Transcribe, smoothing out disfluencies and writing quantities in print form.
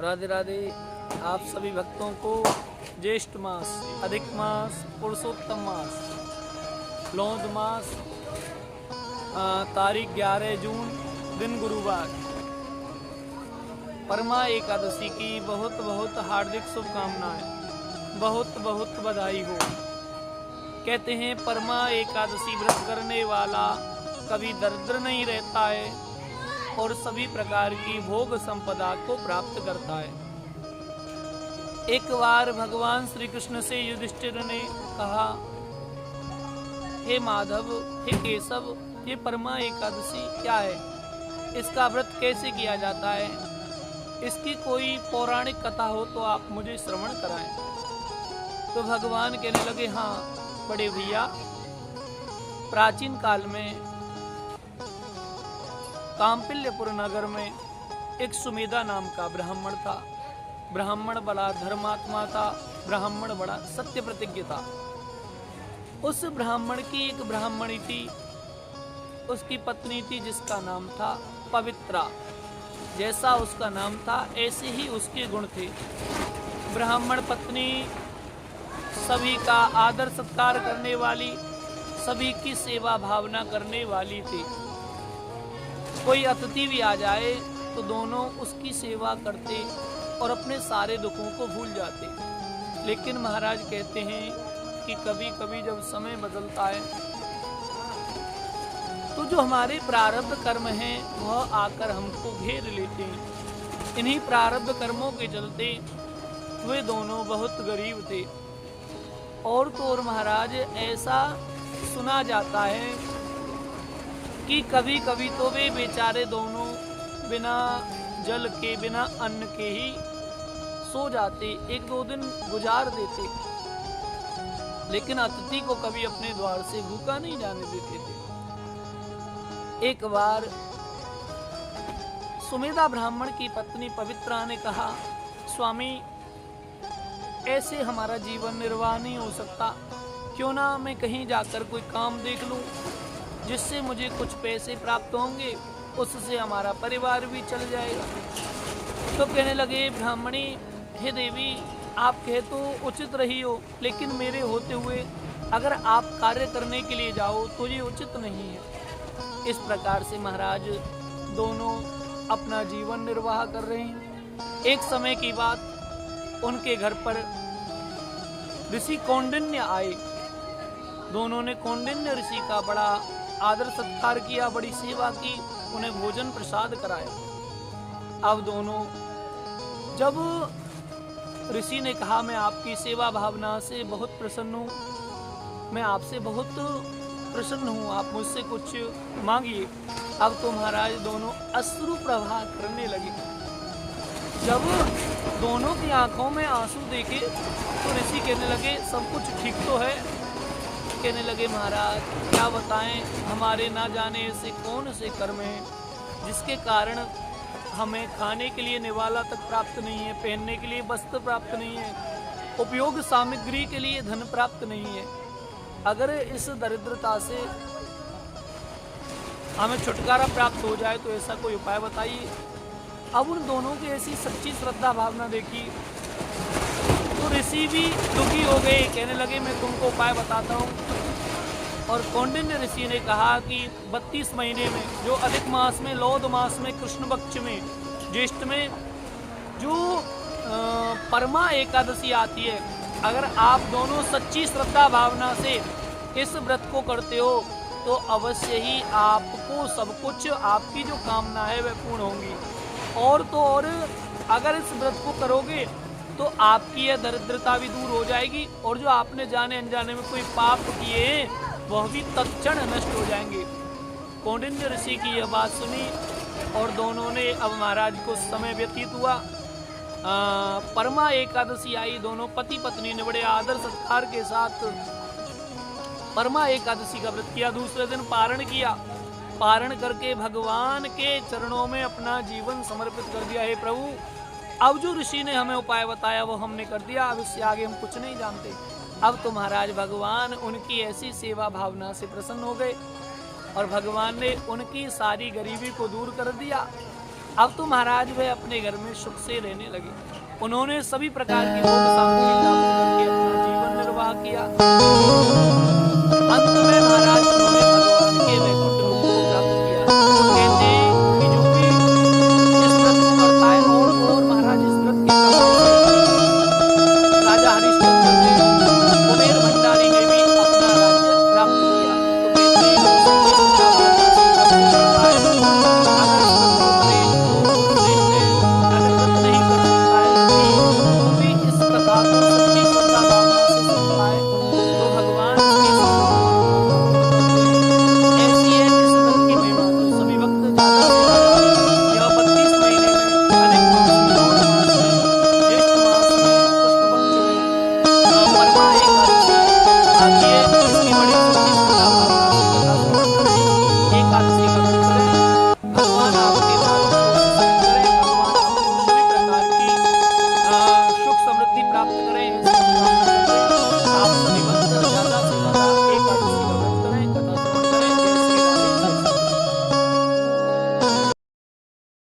राधे राधे। आप सभी भक्तों को ज्येष्ठ मास, अधिक मास, पुरुषोत्तम मास, लौंद मास, तारीख 11 जून, दिन गुरुवार, परमा एकादशी की बहुत बहुत हार्दिक शुभकामनाएं, बहुत बहुत बधाई हो। कहते हैं परमा एकादशी व्रत करने वाला कभी दरिद्र नहीं रहता है और सभी प्रकार की भोग संपदा को प्राप्त करता है। एक बार भगवान श्री कृष्ण से युधिष्ठिर ने कहा, हे माधव, हे केशव, ये परमा एकादशी क्या है? इसका व्रत कैसे किया जाता है? इसकी कोई पौराणिक कथा हो तो आप मुझे श्रवण कराएं। तो भगवान कहने लगे, हाँ बड़े भैया, प्राचीन काल में काम्पिल्यपुर नगर में एक सुमेधा नाम का ब्राह्मण था। ब्राह्मण बड़ा धर्मात्मा था, ब्राह्मण बड़ा सत्य प्रतिज्ञ था। उस ब्राह्मण की एक ब्राह्मणी थी, उसकी पत्नी थी जिसका नाम था पवित्रा। जैसा उसका नाम था ऐसे ही उसके गुण थे। ब्राह्मण पत्नी सभी का आदर सत्कार करने वाली, सभी की सेवा भावना करने वाली थी। कोई अतिथि भी आ जाए तो दोनों उसकी सेवा करते और अपने सारे दुखों को भूल जाते। लेकिन महाराज कहते हैं कि कभी कभी जब समय बदलता है तो जो हमारे प्रारब्ध कर्म हैं वह आकर हमको घेर लेते हैं। इन्हीं प्रारब्ध कर्मों के चलते वे दोनों बहुत गरीब थे। और तो और महाराज, ऐसा सुना जाता है कि कभी कभी तो वे बेचारे दोनों बिना जल के, बिना अन्न के ही सो जाते, एक दो दिन गुजार देते, लेकिन अतिथि को कभी अपने द्वार से भूखा नहीं जाने देते थे। एक बार सुमेधा ब्राह्मण की पत्नी पवित्रा ने कहा, स्वामी, ऐसे हमारा जीवन निर्वाह नहीं हो सकता। क्यों ना मैं कहीं जाकर कोई काम देख लूं जिससे मुझे कुछ पैसे प्राप्त होंगे, उससे हमारा परिवार भी चल जाएगा। तो कहने लगे ब्राह्मणी, हे देवी, आप कहे तो उचित रही हो, लेकिन मेरे होते हुए अगर आप कार्य करने के लिए जाओ तो ये उचित नहीं है। इस प्रकार से महाराज दोनों अपना जीवन निर्वाह कर रहे हैं। एक समय की बात, उनके घर पर ऋषि कौंडिन्य आए। दोनों ने कौंडिन्य ऋषि का बड़ा आदर सत्कार किया, बड़ी सेवा की, उन्हें भोजन प्रसाद कराया। अब दोनों, जब ऋषि ने कहा, मैं आपकी सेवा भावना से बहुत प्रसन्न हूँ, मैं आपसे बहुत प्रसन्न हूँ, आप मुझसे कुछ मांगिए। अब तो महाराज दोनों अश्रु प्रवाह करने लगे। जब दोनों की आंखों में आंसू देखे तो ऋषि कहने लगे, सब कुछ ठीक तो है? कहने लगे, महाराज क्या बताएं, हमारे ना जाने से कौन से कर्म हैं जिसके कारण हमें खाने के लिए निवाला तक प्राप्त नहीं है, पहनने के लिए वस्त्र प्राप्त नहीं है, उपयोग सामग्री के लिए धन प्राप्त नहीं है। अगर इस दरिद्रता से हमें छुटकारा प्राप्त हो जाए तो ऐसा कोई उपाय बताइए। अब उन दोनों की ऐसी सच्ची श्रद्धा भावना देखी तो ऋषि भी दुखी हो गए। कहने लगे, मैं तुमको उपाय बताता हूँ। और कौंडिन्य ऋषि ने कहा कि 32 महीने में, जो अधिक मास में, लौद मास में, कृष्ण पक्ष में, ज्येष्ठ में जो परमा एकादशी आती है, अगर आप दोनों सच्ची श्रद्धा भावना से इस व्रत को करते हो तो अवश्य ही आपको सब कुछ, आपकी जो कामना है वह पूर्ण होंगी। और तो और अगर इस व्रत को करोगे तो आपकी यह दरिद्रता भी दूर हो जाएगी और जो आपने जाने अनजाने में कोई पाप किए वह भी तत्क्षण नष्ट हो जाएंगे। कौंडिन्य ऋषि की यह बात सुनी और दोनों ने, अब महाराज को समय व्यतीत हुआ, परमा एकादशी आई। दोनों पति पत्नी ने बड़े आदर सत्कार के साथ परमा एकादशी का व्रत किया। दूसरे दिन पारण किया। पारण करके भगवान के चरणों में अपना जीवन समर्पित कर दिया। हे प्रभु, अब जो ऋषि ने हमें उपाय बताया वो हमने कर दिया, अब इससे आगे हम कुछ नहीं जानते। अब तो महाराज भगवान उनकी ऐसी सेवा भावना से प्रसन्न हो गए और भगवान ने उनकी सारी गरीबी को दूर कर दिया। अब तो महाराज वे अपने घर में सुख से रहने लगे। उन्होंने सभी प्रकार की भोग सामग्री प्राप्त करके अपना जीवन निर्वाह किया। अंत में